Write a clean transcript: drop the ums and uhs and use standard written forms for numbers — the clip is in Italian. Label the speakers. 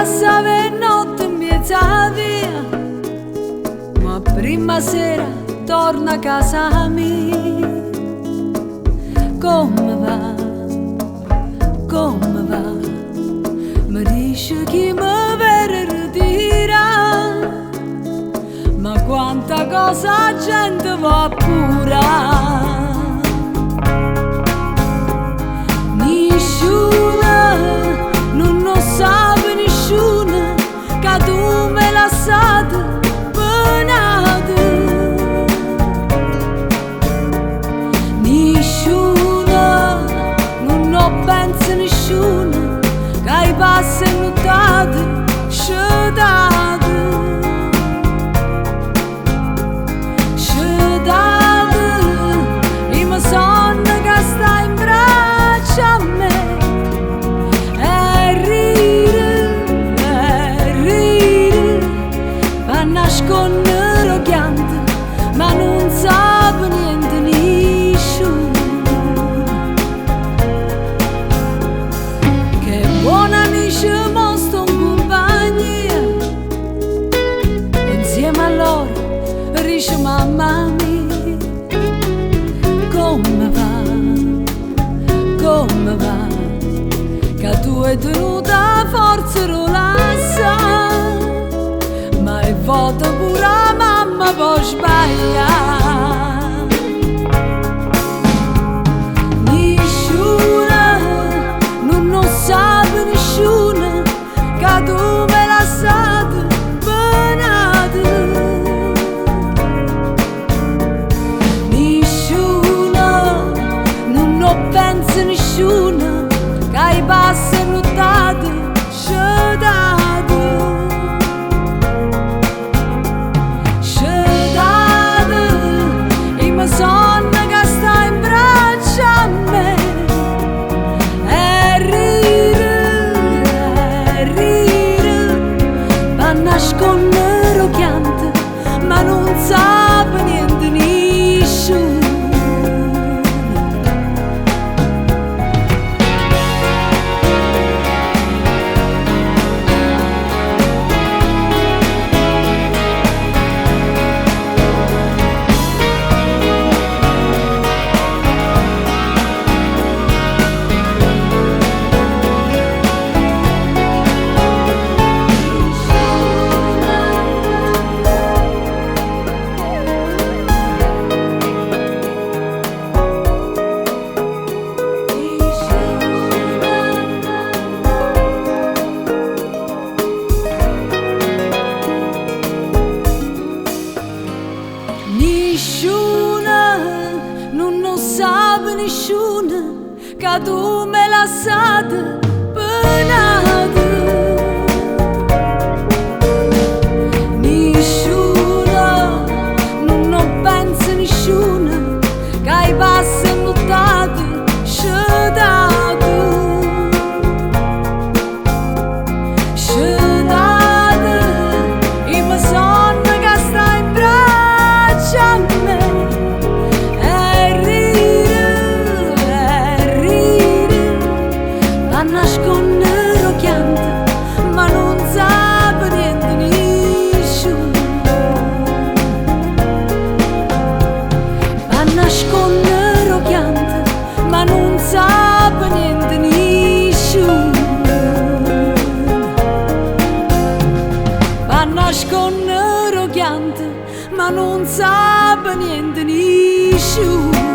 Speaker 1: passava le notte in mezzo alla via, ma prima sera torna a casa mia. Come va? Come va? Mi dice chi mi per ritirare, ma quanta cosa la gente va pura. Nisciuna, non sa nessuno che tu me l'hai lasciata penata. Nisciuna, non pensa nessuno che hai passi notate, scetate. Nascondere piante, ma non sa niente nessuno. Che buon amici mostro in compagnia, insieme a loro dice mamma mia. Come va, che tu hai tenuta forza rolassa, ma è vota pure la mamma può sbagliare. Nisciuna, non sa nessuno che tu me l'hai lasciata penata. Nisciuna, non pensa nessuno che hai passi notate, scetate. Sonna che sta in braccio a me e ride, va a nascondere piante, ma non sa niente nessuno. Nisciuna, non sa nessuno che tu me l'hai lasciata penata. Nisciuna, non pensa nessuno che hai passi notate, scetate. Nascondere piante, ma non sa niente nessuno. Va nascondere piante, ma non sa niente nessuno. Va nascondere piante, ma non sa niente nessuno.